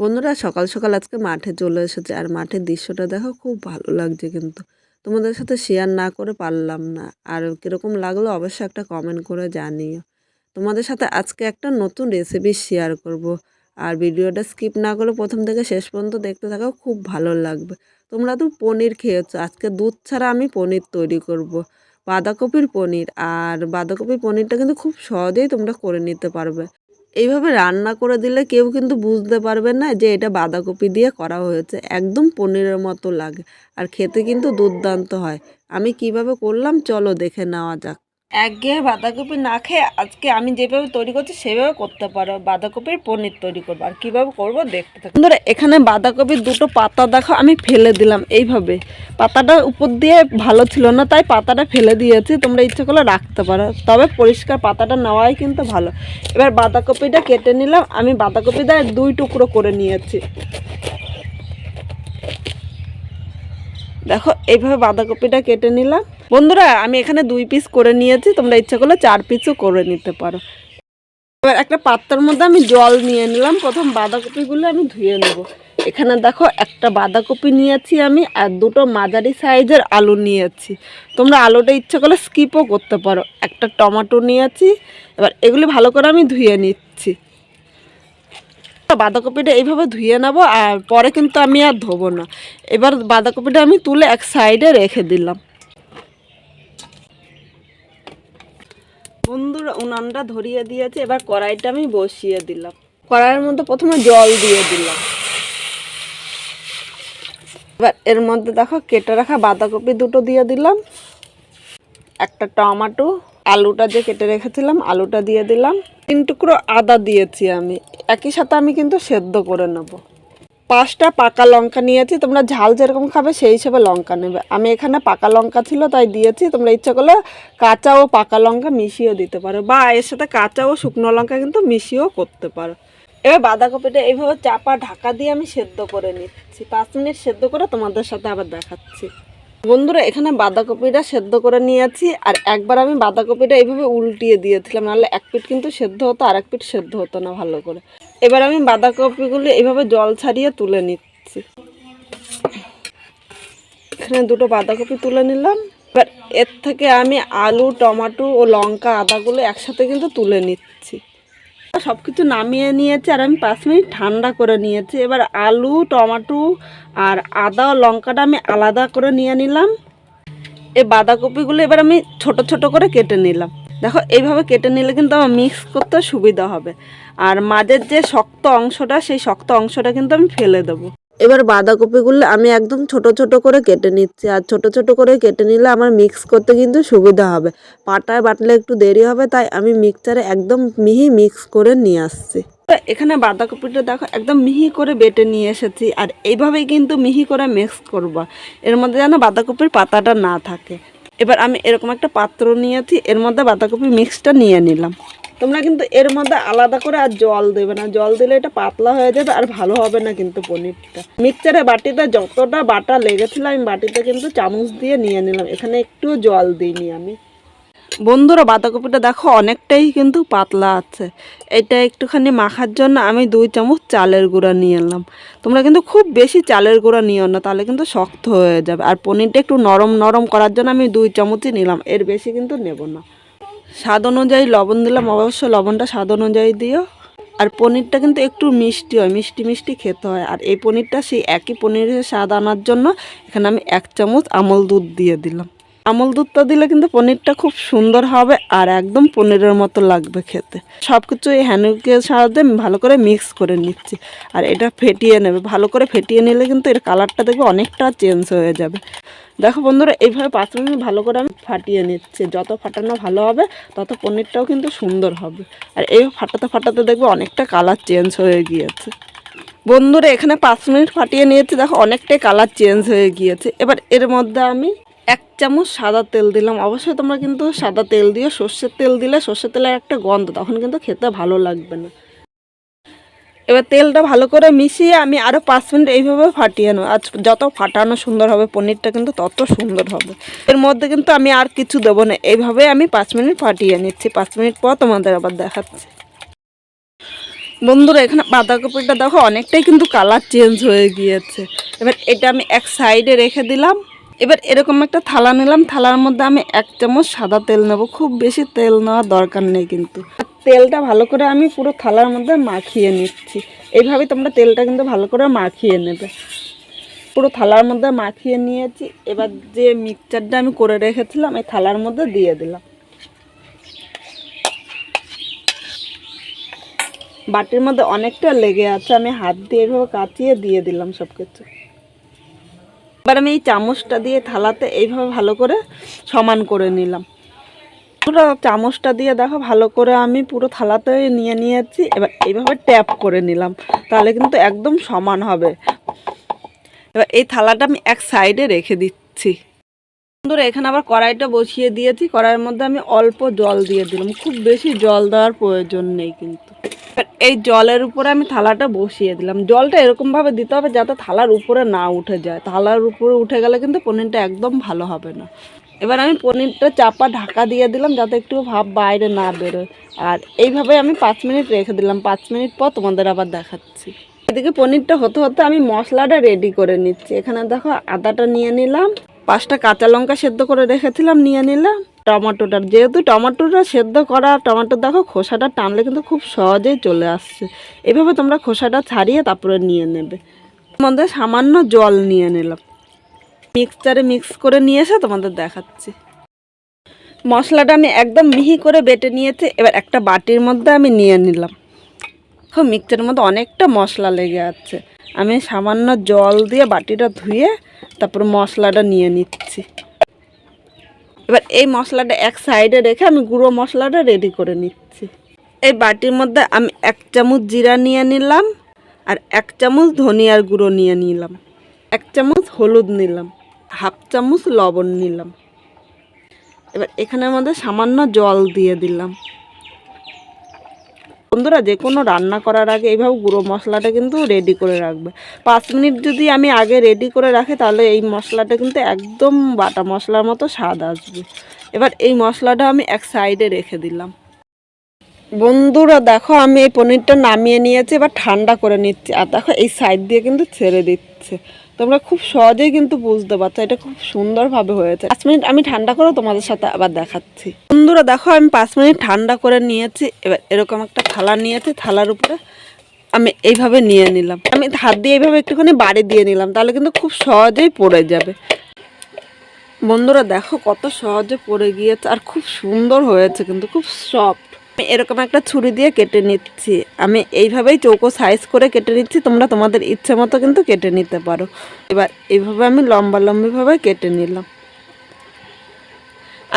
বন্ধুরা সকাল সকাল আজকে মাঠে চলে এসেছে আর মাঠের দৃশ্যটা দেখো খুব ভালো লাগছে, কিন্তু তোমাদের সাথে শেয়ার না করে পারলাম না। আর কিরকম লাগলো অবশ্যই একটা কমেন্ট করে জানিও। তোমাদের সাথে আজকে একটা নতুন রেসিপি শেয়ার করব, আর ভিডিওটা স্কিপ না করে প্রথম থেকে শেষ পর্যন্ত দেখতে থাকো, খুব ভালো লাগবে। তোমরা তো পনির খেয়েছো, আজকে দুধ ছাড়া আমি পনির তৈরি করব, বাঁধাকপির পনির। আর বাঁধাকপির পনিরটা কিন্তু খুব সহজেই তোমরা করে নিতে পারবে। এইভাবে রান্না করে দিলে কেউ কিন্তু বুঝতে পারবে না যে এটা বাঁধাকপি দিয়ে করা হয়েছে, একদম পনিরের মতো লাগে আর খেতে কিন্তু দুর্দান্ত হয়। আমি কিভাবে করলাম চলো দেখে নেওয়া যাক। একঘেয়ে বাঁধাকপি না খেয়ে আজকে আমি যেভাবে তৈরি করছি সেভাবে করতে পারো, বাঁধাকপির পনির তৈরি করবো। আর কীভাবে করবো দেখতে থাকো। বন্ধুরা এখানে বাঁধাকপির দুটো পাতা দেখো আমি ফেলে দিলাম, এইভাবে পাতাটা উপর দিয়ে ভালো ছিল না তাই পাতাটা ফেলে দিয়েছি। তোমরা ইচ্ছে করলে রাখতে পারো, তবে পরিষ্কার পাতাটা নেওয়াই কিন্তু ভালো। এবার বাঁধাকপিটা কেটে নিলাম, আমি বাঁধাকপিটা 2 টুকরো করে নিয়েছি। দেখো এইভাবে বাঁধাকপিটা কেটে নিলাম। বন্ধুরা আমি এখানে 2 পিস করে নিয়েছি, তোমরা ইচ্ছা করলে 4 পিসও করে নিতে পারো। এবার একটা পাত্রের মধ্যে আমি জল নিয়ে নিলাম, প্রথম বাঁধাকপিগুলো আমি ধুয়ে নেব। এখানে দেখো একটা বাঁধাকপি নিয়েছি আমি, আর দুটো মাঝারি সাইজের আলু নিয়েছি। তোমরা আলুটা ইচ্ছা করলে স্কিপও করতে পারো। একটা টমেটো নিয়েছি। এবার এগুলি ভালো করে আমি ধুয়ে নিচ্ছি। বাঁধাকপিটা এইভাবে ধুয়ে নেব, আর পরে কিন্তু আমি আর ধোবো না। এবার বাঁধাকপিটা আমি তুলে এক সাইডে রেখে দিলাম। বন্ধুরা উনানটা ধরিয়ে দিয়েছে, এবার কড়াইটা আমি বসিয়ে দিলাম। কড়াইয়ের মধ্যে প্রথমে জল দিয়ে দিলাম। এবার এর মধ্যে দেখো কেটে রাখা বাঁধাকপি দুটো দিয়ে দিলাম, একটা টমেটো, আলুটা যে কেটে রেখেছিলাম আলুটা দিয়ে দিলাম, 3 টুকরো আদা দিয়েছি আমি। একই সাথে আমি কিন্তু সেদ্ধ করে নেব। 5টা পাকা লঙ্কা নিয়েছি, তোমরা ঝাল যেরকম খাবে সেই হিসেবে লঙ্কা নেবে। আমি এখানে পাকা লঙ্কা ছিল তাই দিয়েছি, তোমরা ইচ্ছা করলে কাঁচা ও পাকা লঙ্কা মিশিয়েও দিতে পারো, বা এর সাথে কাঁচা ও শুকনো লঙ্কা কিন্তু মিশিয়েও করতে পারো। এবার বাঁধাকপিটা এইভাবে চাপা ঢাকা দিয়ে আমি সেদ্ধ করে নিচ্ছি। 5 মিনিট সেদ্ধ করে তোমাদের সাথে আবার দেখাচ্ছি। বন্ধুরা এখানে বাঁধাকপিটা সেদ্ধ করে নিয়েছি, আর একবার আমি বাঁধাকপিটা এইভাবে উল্টিয়ে দিয়েছিলাম, নাহলে এক পিঠ কিন্তু সেদ্ধ হতো আর এক পিঠ সেদ্ধ হতো না ভালো করে। এবার আমি বাঁধাকপিগুলো এইভাবে জল ছাড়িয়ে তুলে নিচ্ছি। এখানে দুটো বাঁধাকপি তুলে নিলাম। এবার এর থেকে আমি আলু, টমেটো ও লঙ্কা, আদাগুলো একসাথে কিন্তু তুলে নিচ্ছি। সব কিছু নামিয়ে নিয়েছি আর আমি 5 মিনিট ঠান্ডা করে নিয়েছি। এবার আলু, টমেটো আর আদা ও লঙ্কাটা আমি আলাদা করে নিয়ে নিলাম। এই বাঁধাকপিগুলো এবার আমি ছোট ছোট করে কেটে নিলাম। দেখো এইভাবে কেটে নিলে কিন্তু আমার মিক্স করতে সুবিধা হবে। আর মাঝের যে শক্ত অংশটা সেই শক্ত অংশটা কিন্তু আমি ফেলে দেবো। এবার বাঁধাকপিগুলো আমি একদম ছোট ছোট করে কেটে নিচ্ছি, আর ছোট ছোট করে কেটে নিলে আমার মিক্স করতে কিন্তু সুবিধা হবে। পাটায় বাটলে একটু দেরি হবে, তাই আমি মিক্সচারে একদম মিহি মিক্স করে নিয়ে আসছি। এখানে বাঁধাকপিটা দেখো একদম মিহি করে বেটে নিয়ে এসেছি, আর এইভাবেই কিন্তু মিহি করে মিক্স করবা, এর মধ্যে যেন বাঁধাকপির পাতাটা না থাকে। এবার আমি এরকম একটা পাত্র নিয়েছি, এর মধ্যে বাঁধাকপি মিক্সটা নিয়ে নিলাম। তোমরা কিন্তু এর মধ্যে আলাদা করে আর জল দেবে না, জল দিলে এটা পাতলা হয়ে যাবে আর ভালো হবে না কিন্তু পনিরটা। মিক্সচারে বাটিতে যতটা বাটা লেগেছিল আমি বাটিতে কিন্তু চামচ দিয়ে নিয়ে নিলাম, এখানে একটু জল দিইনি আমি। বন্ধুরা বাঁধাকপিটা দেখো অনেকটাই কিন্তু পাতলা আছে। এটা একটুখানি মাখার জন্য আমি 2 চামচ চালের গুঁড়া নিয়ে এলাম। তোমরা কিন্তু খুব বেশি চালের গুঁড়া নিও না, তাহলে কিন্তু শক্ত হয়ে যাবে। আর পনিরটা একটু নরম নরম করার জন্য আমি 2 চামচই নিলাম, এর বেশি কিন্তু নেব না। স্বাদ অনুযায়ী লবণ দিলাম, অবশ্যই লবণটা স্বাদ অনুযায়ী দিও। আর পনিরটা কিন্তু একটু মিষ্টি হয়, মিষ্টি মিষ্টি খেতে হয়। আর এই পনিরটা সেই একই পনিরের স্বাদ আনার জন্য এখানে আমি 1 চামচ আমল দুধ দিয়ে দিলাম। আমল দুধটা দিলে কিন্তু পনিরটা খুব সুন্দর হবে আর একদম পনিরের মতো লাগবে খেতে। সব কিছু এই হ্যান্ডউইকের সাহায্যে ভালো করে মিক্স করে নিচ্ছি। আর এটা ফেটিয়ে নেবে, ভালো করে ফেটিয়ে নিলে কিন্তু এর কালারটা দেখবে অনেকটা চেঞ্জ হয়ে যাবে। দেখো বন্ধুরা এইভাবে 5 মিনিট ভালো করে আমি ফাটিয়ে নিচ্ছি। যত ফাটানো ভালো হবে তত পনিরটাও কিন্তু সুন্দর হবে। আর এই ফাটাতে ফাটাতে দেখবে অনেকটা কালার চেঞ্জ হয়ে গিয়েছে। বন্ধুরা এখানে 5 মিনিট ফাটিয়ে নিয়েছি, দেখো অনেকটাই কালার চেঞ্জ হয়ে গিয়েছে। এবার এর মধ্যে আমি 1 চামচ সাদা তেল দিলাম। অবশ্যই তোমরা কিন্তু সাদা তেল দিও, সর্ষের তেল দিলে সর্ষের তেলের একটা গন্ধ, তখন কিন্তু খেতে ভালো লাগবে না। এবার তেলটা ভালো করে মিশিয়ে আমি আরও 5 মিনিট এইভাবে ফাটিয়ে নেব। আর যত ফাটানো সুন্দর হবে পনিরটা কিন্তু তত সুন্দর হবে। এর মধ্যে কিন্তু আমি আর কিছু দেবো না, এইভাবে আমি 5 মিনিট ফাটিয়ে নিচ্ছি। 5 মিনিট পর তোমাদের আবার দেখাচ্ছি। বন্ধুরা এখানে বাঁধাকপিটা দেখো অনেকটাই কিন্তু কালার চেঞ্জ হয়ে গিয়েছে। এবার এটা আমি এক সাইডে রেখে দিলাম। এবার এরকম একটা থালা নিলাম, থালার মধ্যে আমি 1 চামচ সাদা তেল নেব। খুব বেশি তেল নেওয়ার দরকার নেই, কিন্তু তেলটা ভালো করে আমি পুরো থালার মধ্যে মাখিয়ে নিচ্ছি। এইভাবে তোমরা তেলটা কিন্তু ভালো করে মাখিয়ে নেবে। পুরো থালার মধ্যে মাখিয়ে নিয়েছি। এবার যে মিক্সচারটা আমি করে রেখেছিলাম এই থালার মধ্যে দিয়ে দিলাম। বাটির মধ্যে অনেকটা লেগে আছে, আমি হাত দিয়ে এভাবে কাচিয়ে দিয়ে দিলাম সব কিছু। এবার আমি এই চামচটা দিয়ে থালাতে এইভাবে ভালো করে সমান করে নিলাম। পুরো চামচটা দিয়ে দেখো ভালো করে আমি পুরো থালাতে নিয়ে নিয়েছি। এবার এইভাবে ট্যাপ করে নিলাম, তাহলে কিন্তু একদম সমান হবে। এবার এই থালাটা আমি এক সাইডে রেখে দিচ্ছি। বন্ধুরা এখানে আবার কড়াইটা বসিয়ে দিয়েছি। কড়াইয়ের মধ্যে আমি অল্প জল দিয়ে দিলাম, খুব বেশি জল দেওয়ার প্রয়োজন নেই কিন্তু। এই জলের উপরে আমি থালাটা বসিয়ে দিলাম। জলটা এরকমভাবে দিতে হবে যাতে থালার উপরে না উঠে যায়। থালার উপরে উঠে গেলে কিন্তু পনিরটা একদম ভালো হবে না। এবার আমি পনিরটা চাপা ঢাকা দিয়ে দিলাম যাতে একটু ভাপ বাইরে না বেরোয়। আর এইভাবে আমি 5 মিনিট রেখে দিলাম। 5 মিনিট পর তোমাদের আবার দেখাচ্ছি। এদিকে পনিরটা হতে হতে আমি মশলাটা রেডি করে নিচ্ছি। এখানে দেখো আদাটা নিয়ে নিলাম, 5টা কাঁচা লঙ্কা সেদ্ধ করে রেখেছিলাম নিয়ে নিলাম, টমেটোটা, যেহেতু টমেটোটা সেদ্ধ করা টমেটো দেখো খোসাটা টানলে কিন্তু খুব সহজেই চলে আসছে। এভাবে তোমরা খোসাটা ছাড়িয়ে তারপরে নিয়ে নেবে। মধ্যে সামান্য জল নিয়ে নিলাম, মিক্সচারে মিক্স করে নিয়ে এসে তোমাদের দেখাচ্ছি। মশলাটা আমি একদম মিহি করে বেটে নিয়েছি। এবার একটা বাটির মধ্যে আমি নিয়ে নিলাম। মিক্সচারের মধ্যে অনেকটা মশলা লেগে আছে। আমি সামান্য জল দিয়ে বাটিটা ধুয়ে তারপর মশলাটা নিয়ে নিচ্ছি। এবার এই মশলাটা এক সাইডে রেখে আমি গুঁড়ো মশলাটা রেডি করে নিচ্ছি। এই বাটির মধ্যে আমি 1 চামচ জিরা নিয়ে নিলাম, আর 1 চামচ ধনিয়ার গুঁড়ো নিয়ে নিলাম, 1 চামচ হলুদ নিলাম, 1/2 চামচ লবণ নিলাম। এবার এখানের মধ্যে সামান্য জল দিয়ে দিলাম। বন্ধুরা যে কোনো রান্না করার আগে এইভাবে গুঁড়ো মশলাটা কিন্তু রেডি করে রাখবে। 5 মিনিট যদি আমি আগে রেডি করে রাখি তাহলে এই মশলাটা কিন্তু একদম বাটা মশলার মতো স্বাদ আসবে। এবার এই মশলাটা আমি এক সাইডে রেখে দিলাম। বন্ধুরা দেখো আমি এই পনিরটা নামিয়ে নিয়েছি, এবার ঠান্ডা করে নিচ্ছি। আর দেখো এই সাইড দিয়ে কিন্তু ছেড়ে দিচ্ছে। তোমরা খুব সহজেই কিন্তু বুঝতে পারছো এটা খুব সুন্দরভাবে হয়েছে। 5 মিনিট আমি ঠান্ডা করে তোমাদের সাথে আবার দেখাচ্ছি। বন্ধুরা দেখো আমি 5 মিনিট ঠান্ডা করে নিয়েছি। এবার এরকম একটা থালা নিয়েছি, থালার উপরে আমি এইভাবে নিয়ে নিলাম। আমি হাত দিয়ে এইভাবে একটুখানি বাড়ি দিয়ে নিলাম, তাহলে কিন্তু খুব সহজেই পড়ে যাবে। বন্ধুরা দেখো কত সহজে পড়ে গিয়েছে আর খুব সুন্দর হয়েছে, কিন্তু খুব সফট। আমি এরকম একটা ছুরি দিয়ে কেটে নিচ্ছি। আমি এইভাবেই চৌকো সাইজ করে কেটে নিচ্ছি, তোমরা তোমাদের ইচ্ছে মতো কিন্তু কেটে নিতে পারো। এবার এইভাবে আমি লম্বা লম্বিভাবে কেটে নিলাম।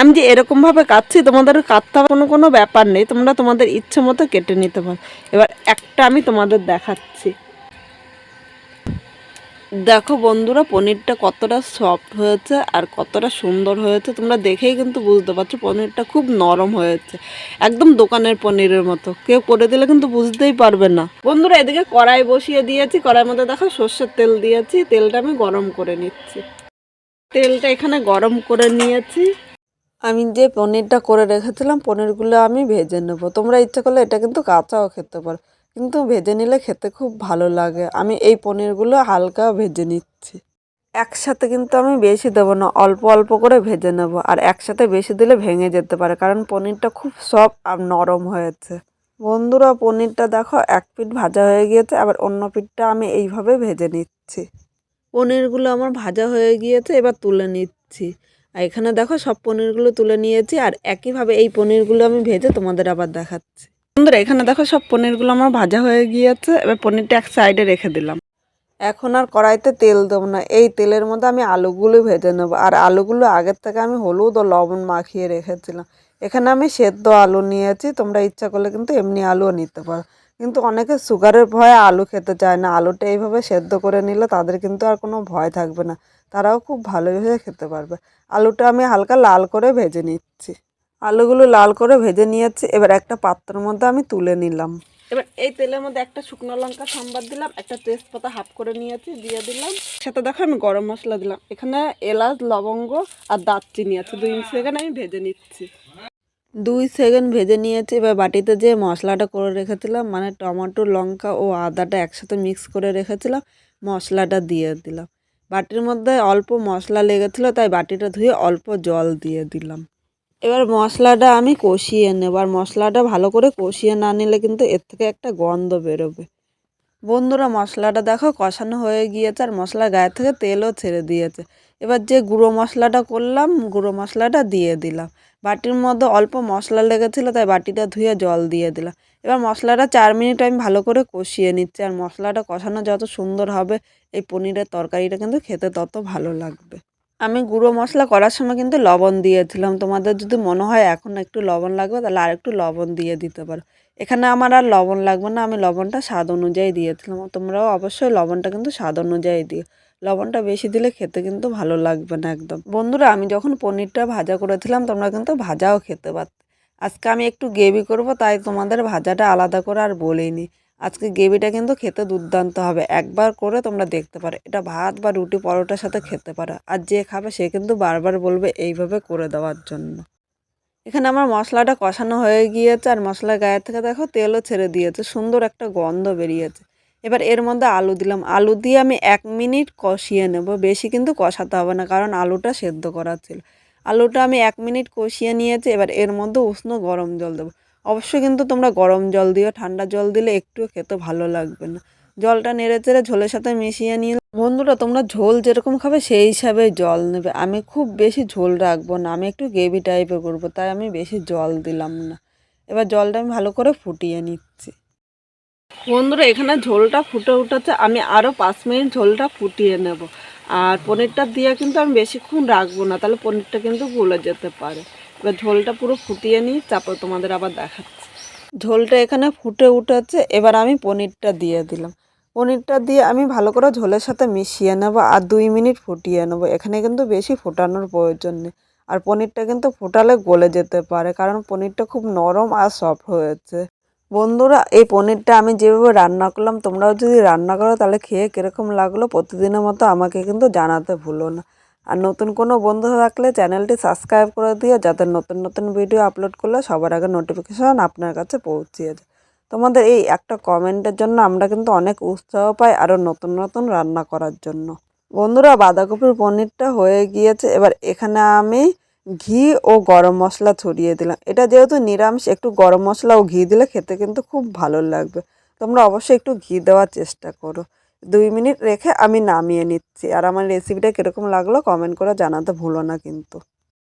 আমি যে এরকমভাবে কাটছি তোমাদের কাটতে কোনো ব্যাপার নেই, তোমরা তোমাদের ইচ্ছে মতো কেটে নিতে পারো। এবার একটা আমি তোমাদের দেখাচ্ছি। দেখো বন্ধুরা পনিরটা কতটা সফট হয়েছে আর কতটা সুন্দর হয়েছে, তোমরা দেখেই কিন্তু বুঝতে পারছো পনিরটা খুব নরম হয়েছে, একদম দোকানের পনিরের মতো। কেউ করে দিলে কিন্তু বুঝতেই পারবে না। বন্ধুরা এদিকে কড়াই বসিয়ে দিয়েছি, কড়াইয়ের মধ্যে দেখো সর্ষের তেল দিয়েছি, তেলটা আমি গরম করে নিচ্ছি। তেলটা এখানে গরম করে নিয়েছি। আমি যে পনিরটা করে রেখেছিলাম পনিরগুলো আমি ভেজে নেবো। তোমরা ইচ্ছা করলে এটা কিন্তু কাঁচাও খেতে পারো, কিন্তু ভেজে নিলে খেতে খুব ভালো লাগে। আমি এই পনিরগুলো হালকা ভেজে নিচ্ছি। একসাথে কিন্তু আমি বেশি দেবো না, অল্প অল্প করে ভেজে নেব। আর একসাথে বেশি দিলে ভেঙে যেতে পারে, কারণ পনিরটা খুব সফট আর নরম হয়েছে। বন্ধুরা পনিরটা দেখো এক পিঠ ভাজা হয়ে গিয়েছে, আবার অন্য পিঠটা আমি এইভাবে ভেজে নিচ্ছি। পনিরগুলো আমার ভাজা হয়ে গিয়েছে, এবার তুলে নিচ্ছি। আর এখানে দেখো সব পনিরগুলো তুলে নিয়েছি, আর একইভাবে এই পনিরগুলো আমি ভেজে তোমাদের আবার দেখাচ্ছি। বন্ধুরা এখানে দেখো সব পনিরগুলো আমার ভাজা হয়ে গিয়েছে, এবার পনিরটা এক সাইডে রেখে দিলাম। এখন আর কড়াইতে তেল দেবো না, এই তেলের মধ্যে আমি আলুগুলো ভেজে নেবো। আর আলুগুলো আগের থেকে আমি হলুদ ও লবণ মাখিয়ে রেখেছিলাম। এখানে আমি সেদ্ধ আলু নিয়েছি, তোমরা ইচ্ছা করলে কিন্তু এমনি আলুও নিতে পারো, কিন্তু অনেকে সুগারের ভয়ে আলু খেতে চায় না। আলুটা এইভাবে সেদ্ধ করে নিলে তাদের কিন্তু আর কোনো ভয় থাকবে না, তারাও খুব ভালোভাবে খেতে পারবে। আলুটা আমি হালকা লাল করে ভেজে নিচ্ছি। আলুগুলো লাল করে ভেজে নিয়েছি, এবার একটা পাত্রের মধ্যে আমি তুলে নিলাম। এবার এই তেলের মধ্যে একটা শুকনো লঙ্কা সম্বাদ দিলাম, একটা তেজপাতা হাফ করে নিয়েছি দিয়ে দিলাম, সাথে দেখো আমি গরম মশলা দিলাম। এখানে এলাচ, লবঙ্গ আর দারচিনি আছে 2 ইঞ্চি, এখানে আমি ভেজে নিচ্ছি। 2 সেকেন্ড ভেজে নিয়েছি। এবার বাটিতে যে মশলাটা করে রেখেছিলাম মানে টমেটো লঙ্কা ও আদাটা একসাথে মিক্স করে রেখেছিলাম, মশলাটা দিয়ে দিলাম। বাটির মধ্যে অল্প মশলা লেগেছিলো তাই বাটিটা ধুয়ে অল্প জল দিয়ে দিলাম। এবার মশলাটা আমি কষিয়ে নেব, আর মশলাটা ভালো করে কষিয়ে না নিলে কিন্তু এর থেকে একটা গন্ধ বেরোবে। বন্ধুরা মশলাটা দেখো কষানো হয়ে গিয়েছে, আর মশলার গায়ে থেকে তেলও ছেড়ে দিয়েছে। এবার যে গুঁড়ো মশলাটা করলাম গুঁড়ো মশলাটা দিয়ে দিলাম। বাটির মধ্যে অল্প মশলা লেগেছিলো তাই বাটিটা ধুয়ে জল দিয়ে দিলাম। এবার মশলাটা 4 মিনিট আমি ভালো করে কষিয়ে নিচ্ছি, আর মশলাটা কষানো যত সুন্দর হবে এই পনিরের তরকারিটা কিন্তু খেতে তত ভালো লাগবে। আমি গুঁড়ো মশলা করার সময় কিন্তু লবণ দিয়েছিলাম, তোমাদের যদি মনে হয় এখন একটু লবণ লাগবে তাহলে আর একটু লবণ দিয়ে দিতে পারো। এখানে আমার আর লবণ লাগবে না, আমি লবণটা স্বাদ অনুযায়ী দিয়েছিলাম। তোমরাও অবশ্যই লবণটা কিন্তু স্বাদ অনুযায়ী দিও, লবণটা বেশি দিলে খেতে কিন্তু ভালো লাগবে না একদম। বন্ধুরা আমি যখন পনিরটা ভাজা করেছিলাম তোমরা কিন্তু ভাজাও খেতে পারতে। আজকে আমি একটু গ্রেভি করব তাই তোমাদের ভাজাটা আলাদা করে আর বলিনি। আজকে গ্রেভিটা কিন্তু খেতে দুর্দান্ত হবে, একবার করে তোমরা দেখতে পারো। এটা ভাত বা রুটি পরোটার সাথে খেতে পারো, আর যে খাবে সে কিন্তু বারবার বলবে এইভাবে করে দেওয়ার জন্য। এখানে আমার মশলাটা কষানো হয়ে গিয়েছে, আর মশলার গায়ে থেকে দেখো তেলও ছেড়ে দিয়েছে, সুন্দর একটা গন্ধ বেরিয়েছে। এবার এর মধ্যে আলু দিলাম, আলু দিয়ে আমি 1 মিনিট কষিয়ে নেব, বেশি কিন্তু কষাতে হবে না কারণ আলুটা সেদ্ধ করা ছিল। আলুটা আমি 1 মিনিট কষিয়ে নিয়েছি। এবার এর মধ্যে উষ্ণ গরম জল দেবো। অবশ্যই কিন্তু তোমরা গরম জল দিও, ঠান্ডা জল দিলে একটুও খেতে ভালো লাগবে না। জলটা নেড়ে চেড়ে ঝোলের সাথে মিশিয়ে নিয়ে বন্ধুরা তোমরা ঝোল যেরকম খাবে সেই হিসাবে জল নেবে। আমি খুব বেশি ঝোল রাখবো না, আমি একটু গ্রেভি টাইপের করবো তাই আমি বেশি জল দিলাম না। এবার জলটা আমি ভালো করে ফুটিয়ে নিচ্ছি। বন্ধুরা এখানে ঝোলটা ফুটে উঠেছে, আমি আরও 5 মিনিট ঝোলটা ফুটিয়ে নেব। আর পনিরটা দিয়ে কিন্তু আমি বেশিক্ষণ রাখবো না, তাহলে পনিরটা কিন্তু গলে যেতে পারে। এবার ঝোলটা পুরো ফুটিয়ে নিই, তারপর তোমাদের আবার দেখাচ্ছি। ঝোলটা এখানে ফুটে উঠেছে, এবার আমি পনিরটা দিয়ে দিলাম। পনিরটা দিয়ে আমি ভালো করে ঝোলের সাথে মিশিয়ে নেব আর 2 মিনিট ফুটিয়ে নেব। এখানে কিন্তু বেশি ফোটানোর প্রয়োজন নেই, আর পনিরটা কিন্তু ফোটালে গলে যেতে পারে কারণ পনিরটা খুব নরম আর সফট হয়েছে। বন্ধুরা এই পনিরটা আমি যেভাবে রান্না করলাম তোমরাও যদি রান্না করো তাহলে খেয়ে কীরকম লাগলো প্রতিদিনের মতো আমাকে কিন্তু জানাতে ভুলো না। আর নতুন কোনো বন্ধু থাকলে চ্যানেলটি সাবস্ক্রাইব করে দিও, যাতে নতুন নতুন ভিডিও আপলোড করলে সবার আগে নোটিফিকেশান আপনার কাছে পৌঁছিয়ে যায়। তোমাদের এই একটা কমেন্টের জন্য আমরা কিন্তু অনেক উৎসাহ পাই আরও নতুন নতুন রান্না করার জন্য। বন্ধুরা বাঁধাকপির পনিরটা হয়ে গিয়েছে, এবার এখানে আমি ঘি ও গরম মশলা ছড়িয়ে দিলাম। এটা যেহেতু নিরামিষ একটু গরম মশলা ও ঘি দিলে খেতে কিন্তু খুব ভালো লাগবে। তোমরা অবশ্যই একটু ঘি দেওয়ার চেষ্টা করো। 2 মিনিট রেখে আমি নামিয়ে নিচ্ছি, আর আমার রেসিপিটা কীরকম লাগলো কমেন্ট করে জানাতে ভুলো না কিন্তু।